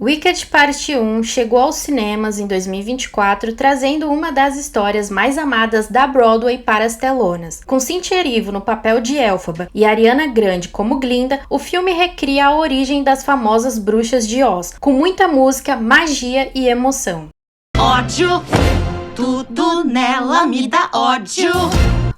Wicked Parte 1 chegou aos cinemas em 2024, trazendo uma das histórias mais amadas da Broadway para as telonas. Com Cynthia Erivo no papel de Elphaba e Ariana Grande como Glinda, o filme recria a origem das famosas bruxas de Oz, com muita música, magia e emoção. Ódio! Tudo nela me dá ódio!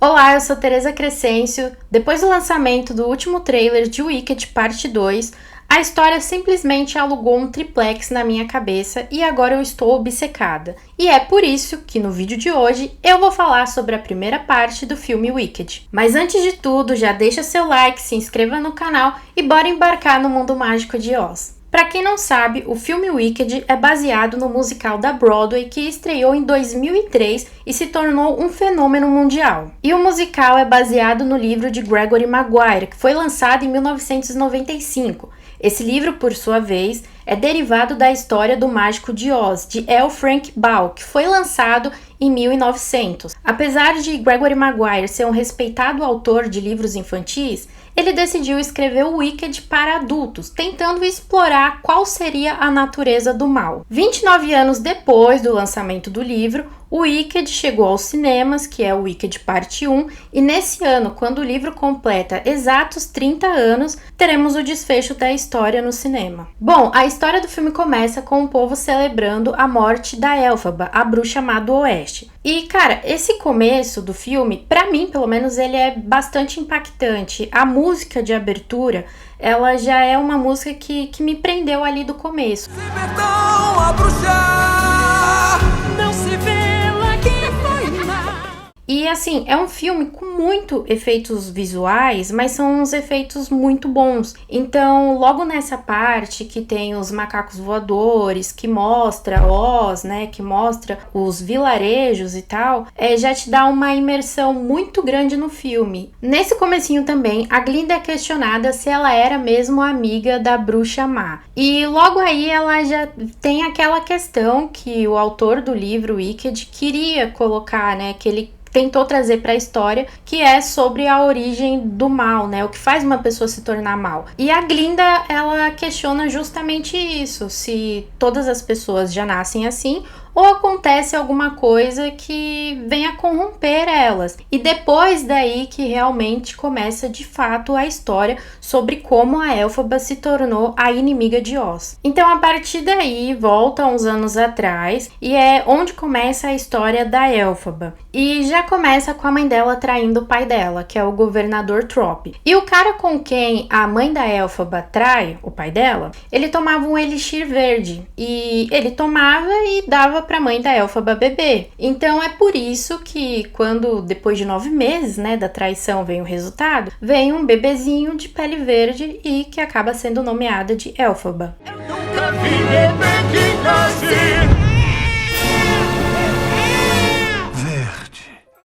Olá, eu sou Teresa Crescêncio. Depois do lançamento do último trailer de Wicked Parte 2, a história simplesmente alugou um triplex na minha cabeça e agora eu estou obcecada. E é por isso que no vídeo de hoje eu vou falar sobre a primeira parte do filme Wicked. Mas antes de tudo, já deixa seu like, se inscreva no canal e bora embarcar no mundo mágico de Oz. Para quem não sabe, o filme Wicked é baseado no musical da Broadway que estreou em 2003 e se tornou um fenômeno mundial. E o musical é baseado no livro de Gregory Maguire, que foi lançado em 1995. Esse livro, por sua vez, é derivado da história do Mágico de Oz, de L. Frank Baum, que foi lançado em 1900. Apesar de Gregory Maguire ser um respeitado autor de livros infantis, ele decidiu escrever o Wicked para adultos, tentando explorar qual seria a natureza do mal. 29 anos depois do lançamento do livro, o Wicked chegou aos cinemas, que é o Wicked Parte 1, e nesse ano, quando o livro completa exatos 30 anos, teremos o desfecho da história no cinema. Bom, a história do filme começa com o povo celebrando a morte da Elphaba, a bruxa má do Oeste. E, cara, esse começo do filme, pra mim, pelo menos, ele é bastante impactante. A música de abertura, ela já é uma música que me prendeu ali do começo. Libertam a bruxa, não se vê lá quem foi lá. E assim, é um filme com muito efeitos visuais, mas são uns efeitos muito bons. Então, logo nessa parte que tem os macacos voadores, que mostra Oz, né, que mostra os vilarejos e tal, já te dá uma imersão muito grande no filme. Nesse comecinho também, a Glinda é questionada se ela era mesmo amiga da bruxa má. E logo aí ela já tem aquela questão que o autor do livro Wicked queria colocar, né, que ele tentou trazer para a história, que é sobre a origem do mal, né? O que faz uma pessoa se tornar mal. E a Glinda, ela questiona justamente isso, se todas as pessoas já nascem assim, ou acontece alguma coisa que venha corromper elas. E depois daí que realmente começa de fato a história sobre como a Elphaba se tornou a inimiga de Oz. Então a partir daí volta uns anos atrás e é onde começa a história da Elphaba. E já começa com a mãe dela traindo o pai dela, que é o governador Trop. E o cara com quem a mãe da Elphaba trai, o pai dela, ele tomava um elixir verde. E ele tomava e dava para a mãe da Elphaba beber. Então é por isso que quando depois de 9 meses, né, da traição vem o resultado, vem um bebezinho de pele verde e que acaba sendo nomeada de Elphaba. Eu nunca vi bebê que nasce.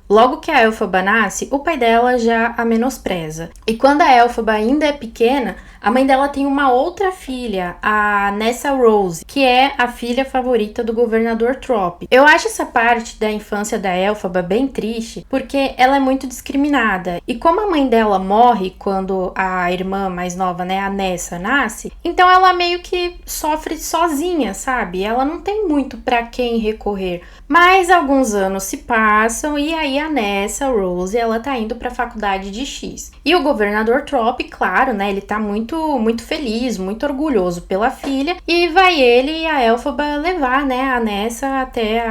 Logo que a Elphaba nasce, o pai dela já a menospreza. E quando a Elphaba ainda é pequena, a mãe dela tem uma outra filha, a Nessa Rose, que é a filha favorita do governador Trop. Eu acho essa parte da infância da Elphaba bem triste, porque ela é muito discriminada. E como a mãe dela morre quando a irmã mais nova, né, a Nessa, nasce, então ela meio que sofre sozinha, sabe? Ela não tem muito pra quem recorrer. Mas alguns anos se passam e aí a Nessa Rose, ela tá indo pra faculdade de X. E o governador Trop, claro, né, ele tá muito feliz, muito orgulhoso pela filha, e vai ele e a Elphaba levar, né, a Nessa até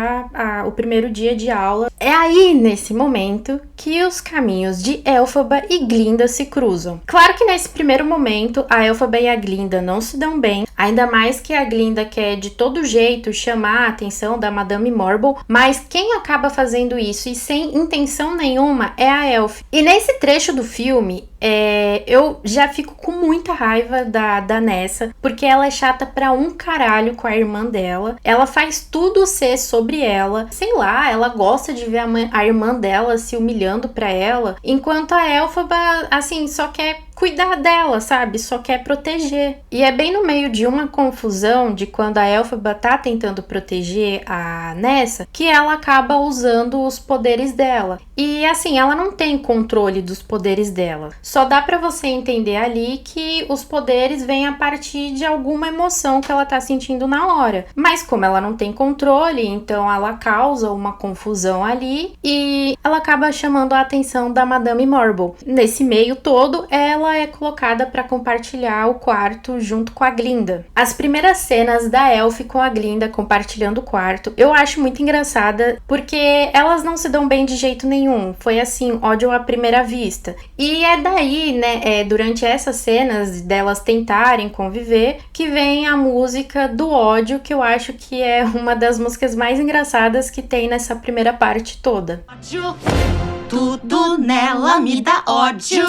o primeiro dia de aula. É aí, nesse momento, que os caminhos de Elphaba e Glinda se cruzam. Claro que nesse primeiro momento, a Elphaba e a Glinda não se dão bem, ainda mais que a Glinda quer de todo jeito chamar a atenção da Madame Morble, mas quem acaba fazendo isso e sem intenção nenhuma é a Elf. E nesse trecho do filme, eu já fico com muita raiva da Nessa, porque ela é chata pra um caralho com a irmã dela. Ela faz tudo ser sobre ela. Sei lá, ela gosta de ver a irmã dela se humilhando pra ela, enquanto a Elphaba, assim, só quer cuidar dela, sabe? Só quer proteger. E é bem no meio de uma confusão de quando a Elphaba tá tentando proteger a Nessa que ela acaba usando os poderes dela. E assim, ela não tem controle dos poderes dela. Só dá pra você entender ali que os poderes vêm a partir de alguma emoção que ela tá sentindo na hora. Mas como ela não tem controle, então ela causa uma confusão ali e ela acaba chamando a atenção da Madame Morble. Nesse meio todo, ela é colocada para compartilhar o quarto junto com a Glinda. As primeiras cenas da Elf com a Glinda compartilhando o quarto, eu acho muito engraçada, porque elas não se dão bem de jeito nenhum. Foi assim, ódio à primeira vista. E é daí, né, durante essas cenas delas tentarem conviver, que vem a música do ódio, que eu acho que é uma das músicas mais engraçadas que tem nessa primeira parte toda. Ódio, tudo nela me dá ódio.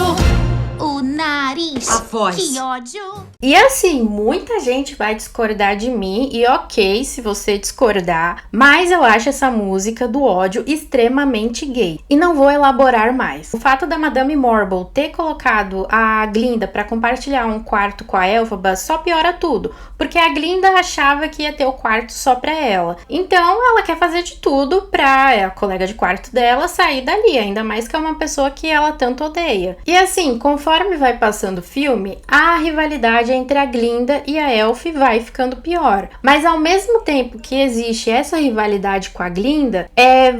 O nariz. A voz. Que ódio. E assim, muita gente vai discordar de mim, e ok se você discordar, mas eu acho essa música do ódio extremamente gay. E não vou elaborar mais. O fato da Madame Morble ter colocado a Glinda para compartilhar um quarto com a Elphaba só piora tudo, porque a Glinda achava que ia ter o quarto só pra ela. Então ela quer fazer de tudo pra a colega de quarto dela sair dali, ainda mais que é uma pessoa que ela tanto odeia. E assim, conforme vai passando o filme, a rivalidade entre a Glinda e a Elf vai ficando pior. Mas ao mesmo tempo que existe essa rivalidade com a Glinda,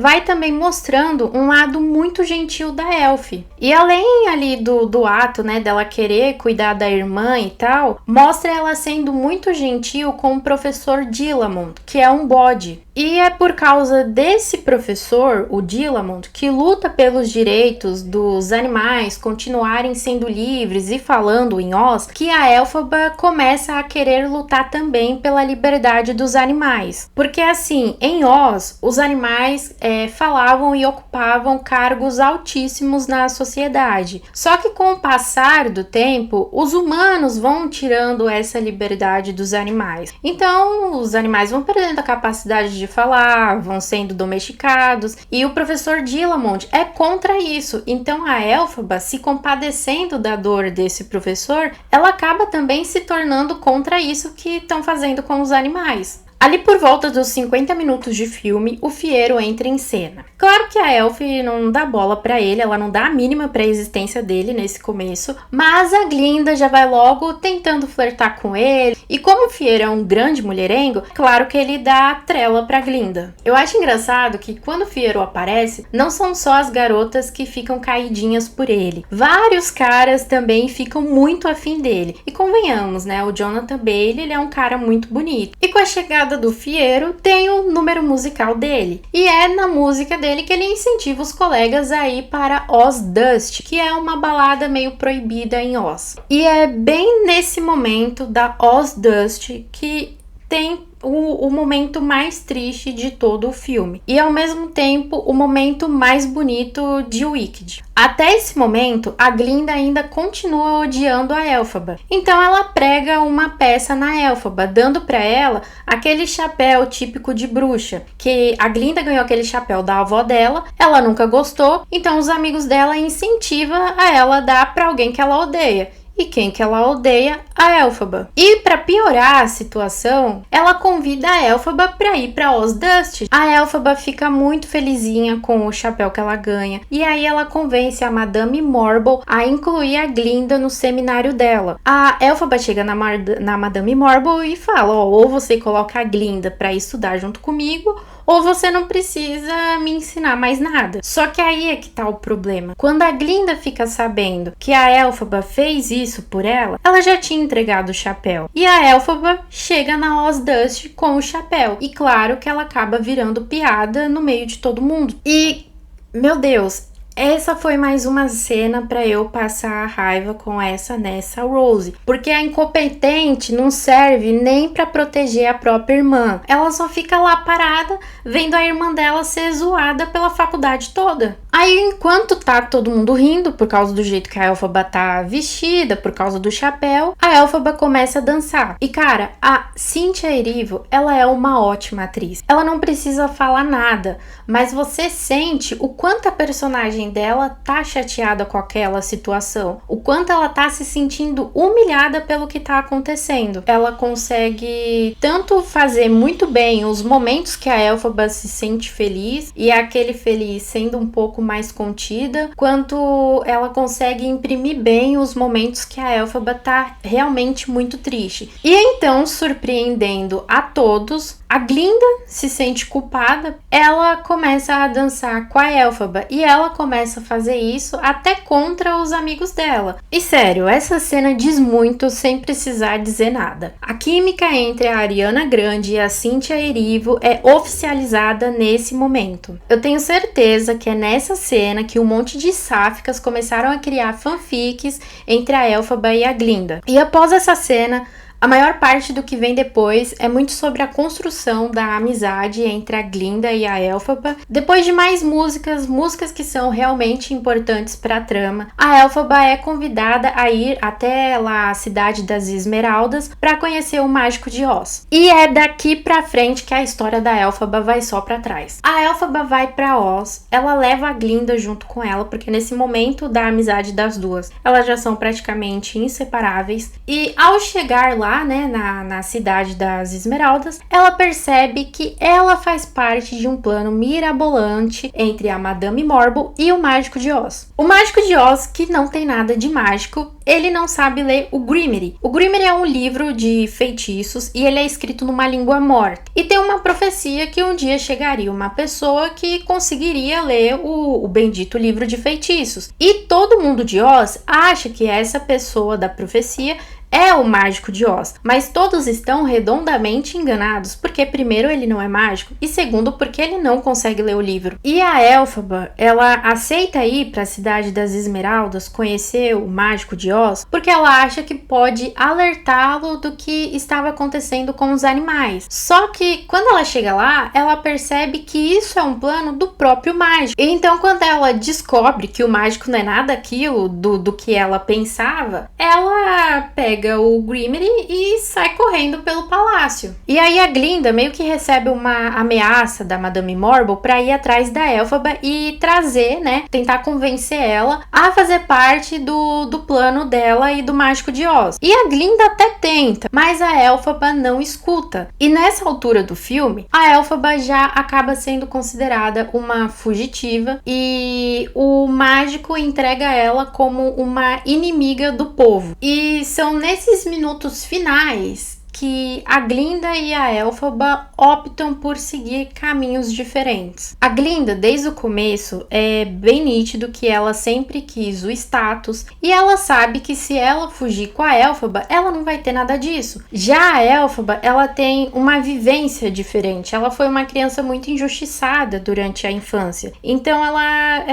vai também mostrando um lado muito gentil da Elf. E além ali do ato, né, dela querer cuidar da irmã e tal, mostra ela sendo muito gentil com o professor Dillamond, que é um bode. E é por causa desse professor, o Dillamond, que luta pelos direitos dos animais continuarem sendo livres e falando em Oz, que a Elphaba começa a querer lutar também pela liberdade dos animais. Porque assim, em Oz, os animais falavam e ocupavam cargos altíssimos na sociedade. Só que com o passar do tempo, os humanos vão tirando essa liberdade dos animais. Então, os animais vão perdendo a capacidade de falar, vão sendo domesticados, e o professor Dillamond é contra isso. Então a Elphaba, se compadecendo da dor desse professor, ela acaba também se tornando contra isso que estão fazendo com os animais. Ali por volta dos 50 minutos de filme, o Fiero entra em cena. Claro que a Elf não dá bola pra ele, ela não dá a mínima pra existência dele nesse começo, mas a Glinda já vai logo tentando flertar com ele, e como o Fiero é um grande mulherengo, claro que ele dá trela pra Glinda. Eu acho engraçado que quando o Fiero aparece, não são só as garotas que ficam caidinhas por ele. Vários caras também ficam muito afim dele. E convenhamos, né, o Jonathan Bailey, ele é um cara muito bonito. E com a chegada do Fiero, tem o número musical dele. E é na música dele que ele incentiva os colegas a ir para Oz Dust, que é uma balada meio proibida em Oz. E é bem nesse momento da Oz Dust que tem o momento mais triste de todo o filme. E ao mesmo tempo, o momento mais bonito de Wicked. Até esse momento, a Glinda ainda continua odiando a Elphaba. Então ela prega uma peça na Elphaba, dando para ela aquele chapéu típico de bruxa. Que a Glinda ganhou aquele chapéu da avó dela, ela nunca gostou, então os amigos dela incentivam a ela a dar para alguém que ela odeia. E quem que ela odeia? A Elphaba. E para piorar a situação, ela convida a Elphaba para ir para Oz Dust. A Elphaba fica muito felizinha com o chapéu que ela ganha. E aí ela convence a Madame Morble a incluir a Glinda no seminário dela. A Elphaba chega na Madame Morble e fala, ou você coloca a Glinda para estudar junto comigo, ou você não precisa me ensinar mais nada. Só que aí é que tá o problema. Quando a Glinda fica sabendo que a Elphaba fez isso por ela, ela já tinha entregado o chapéu. E a Elphaba chega na Oz Dust com o chapéu. E claro que ela acaba virando piada no meio de todo mundo. E, meu Deus, essa foi mais uma cena pra eu passar a raiva com essa Nessa Rose. Porque a incompetente não serve nem pra proteger a própria irmã. Ela só fica lá parada, vendo a irmã dela ser zoada pela faculdade toda. Aí, enquanto tá todo mundo rindo, por causa do jeito que a Elphaba tá vestida, por causa do chapéu, a Elphaba começa a dançar. E, cara, a Cynthia Erivo, ela é uma ótima atriz. Ela não precisa falar nada, mas você sente o quanto a personagem mãe dela tá chateada com aquela situação, o quanto ela tá se sentindo humilhada pelo que tá acontecendo. Ela consegue tanto fazer muito bem os momentos que a Elphaba se sente feliz e aquele feliz sendo um pouco mais contida, quanto ela consegue imprimir bem os momentos que a Elphaba tá realmente muito triste. E então, surpreendendo a todos, a Glinda se sente culpada, ela começa a dançar com a Elphaba e ela começa a fazer isso até contra os amigos dela. E sério, essa cena diz muito sem precisar dizer nada. A química entre a Ariana Grande e a Cynthia Erivo é oficializada nesse momento. Eu tenho certeza que é nessa cena que um monte de sáficas começaram a criar fanfics entre a Elphaba e a Glinda. E após essa cena, a maior parte do que vem depois é muito sobre a construção da amizade entre a Glinda e a Elphaba. Depois de mais músicas que são realmente importantes para a trama, a Elphaba é convidada a ir até lá a cidade das Esmeraldas para conhecer o Mágico de Oz. E é daqui para frente que a história da Elphaba vai só para trás. A Elphaba vai para Oz, ela leva a Glinda junto com ela, porque nesse momento da amizade das duas, elas já são praticamente inseparáveis. E ao chegar lá, na cidade das Esmeraldas, ela percebe que ela faz parte de um plano mirabolante entre a Madame Morble e o Mágico de Oz. O Mágico de Oz, que não tem nada de mágico, ele não sabe ler o Grimmery. O Grimmery é um livro de feitiços e ele é escrito numa língua morta. E tem uma profecia que um dia chegaria uma pessoa que conseguiria ler o bendito livro de feitiços. E todo mundo de Oz acha que essa pessoa da profecia é o Mágico de Oz, mas todos estão redondamente enganados, porque primeiro ele não é mágico e segundo porque ele não consegue ler o livro. E a Elphaba, ela aceita ir para a cidade das Esmeraldas conhecer o Mágico de Oz, porque ela acha que pode alertá-lo do que estava acontecendo com os animais. Só que quando ela chega lá, ela percebe que isso é um plano do próprio mágico. E então quando ela descobre que o mágico não é nada aquilo do que ela pensava, ela pega o Grimmery e sai correndo pelo palácio. E aí a Glinda meio que recebe uma ameaça da Madame Morble para ir atrás da Elphaba e trazer, tentar convencer ela a fazer parte do plano dela e do Mágico de Oz. E a Glinda até tenta, mas a Elphaba não escuta. E nessa altura do filme, a Elphaba já acaba sendo considerada uma fugitiva e o mágico entrega ela como uma inimiga do povo. E são nesses minutos finais que a Glinda e a Elphaba optam por seguir caminhos diferentes. A Glinda, desde o começo, é bem nítido que ela sempre quis o status e ela sabe que se ela fugir com a Elphaba, ela não vai ter nada disso. Já a Elphaba, ela tem uma vivência diferente. Ela foi uma criança muito injustiçada durante a infância. Então ela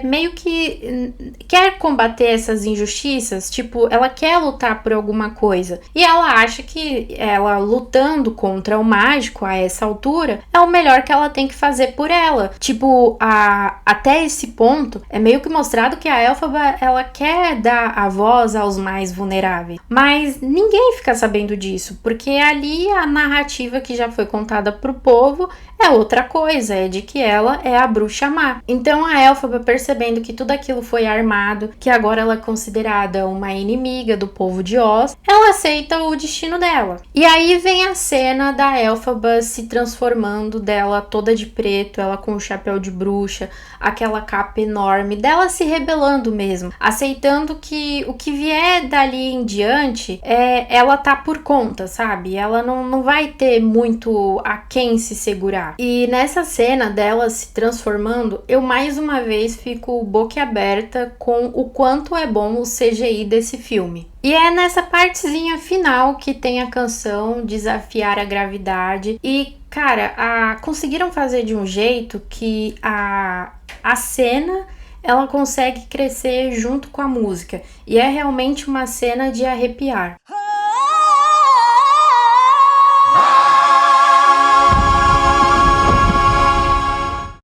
meio que quer combater essas injustiças, tipo, ela quer lutar por alguma coisa. E ela acha que ela lutando contra o mágico a essa altura é o melhor que ela tem que fazer por ela. Tipo, até esse ponto é meio que mostrado que a Elphaba ela quer dar a voz aos mais vulneráveis, mas ninguém fica sabendo disso, porque ali a narrativa que já foi contada pro povo é outra coisa, é de que ela é a bruxa má. Então a Elphaba, percebendo que tudo aquilo foi armado, que agora ela é considerada uma inimiga do povo de Oz, ela aceita o destino dela. E aí vem a cena da Elphaba se transformando, dela toda de preto, ela com o chapéu de bruxa, aquela capa enorme, dela se rebelando mesmo, aceitando que o que vier dali em diante, ela tá por conta, sabe? Ela não vai ter muito a quem se segurar. E nessa cena dela se transformando, eu mais uma vez fico boquiaberta com o quanto é bom o CGI desse filme. E é nessa partezinha final que tem a canção Desafiar a Gravidade. E, cara, conseguiram fazer de um jeito que a cena ela consegue crescer junto com a música. E é realmente uma cena de arrepiar.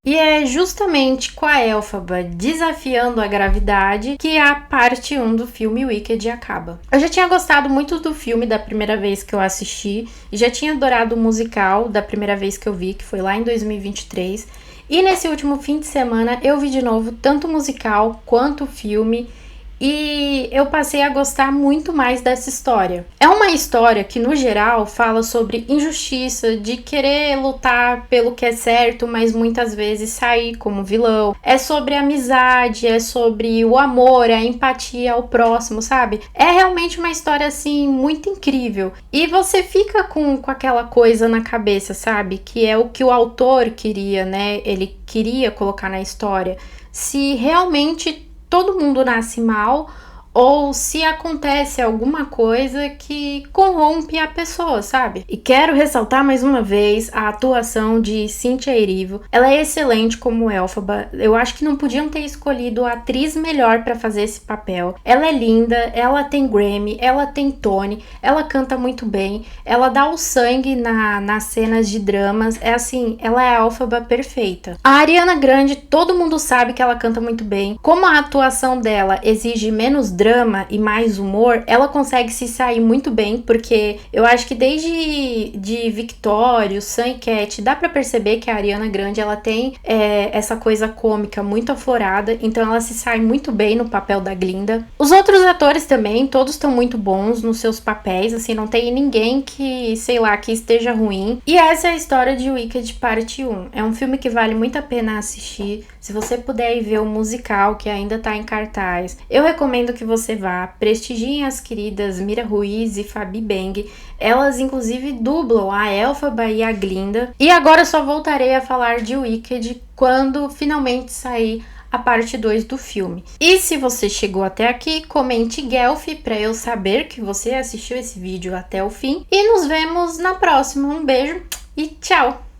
E é justamente com a Elphaba desafiando a gravidade que a parte 1 do filme Wicked acaba. Eu já tinha gostado muito do filme da primeira vez que eu assisti e já tinha adorado o musical da primeira vez que eu vi, que foi lá em 2023. E nesse último fim de semana eu vi de novo tanto o musical quanto o filme. E eu passei a gostar muito mais dessa história. É uma história que, no geral, fala sobre injustiça, de querer lutar pelo que é certo, mas muitas vezes sair como vilão. É sobre amizade, é sobre o amor, a empatia ao próximo, sabe? É realmente uma história, assim, muito incrível. E você fica com aquela coisa na cabeça, sabe? Que é o que o autor queria, né? Ele queria colocar na história. Se realmente todo mundo nasce mal, ou se acontece alguma coisa que corrompe a pessoa, sabe? E quero ressaltar mais uma vez a atuação de Cynthia Erivo. Ela é excelente como Elphaba. Eu acho que não podiam ter escolhido a atriz melhor para fazer esse papel. Ela é linda, ela tem Grammy, ela tem Tony, ela canta muito bem, ela dá o sangue nas cenas de dramas. É assim, ela é a Elphaba perfeita. A Ariana Grande, todo mundo sabe que ela canta muito bem. Como a atuação dela exige menos drama e mais humor, ela consegue se sair muito bem, porque eu acho que desde de Victória, Sam e Cat, dá pra perceber que a Ariana Grande, ela tem essa coisa cômica muito aflorada, então ela se sai muito bem no papel da Glinda. Os outros atores também, todos estão muito bons nos seus papéis, assim, não tem ninguém que, sei lá, que esteja ruim. E essa é a história de Wicked Parte 1. É um filme que vale muito a pena assistir. Se você puder ir ver o musical, que ainda tá em cartaz, eu recomendo que você vá. Prestigiem as queridas Mira Ruiz e Fabi Bang. Elas, inclusive, dublam a Elphaba e a Glinda. E agora eu só voltarei a falar de Wicked quando finalmente sair a parte 2 do filme. E se você chegou até aqui, comente Guelph para eu saber que você assistiu esse vídeo até o fim. E nos vemos na próxima. Um beijo e tchau!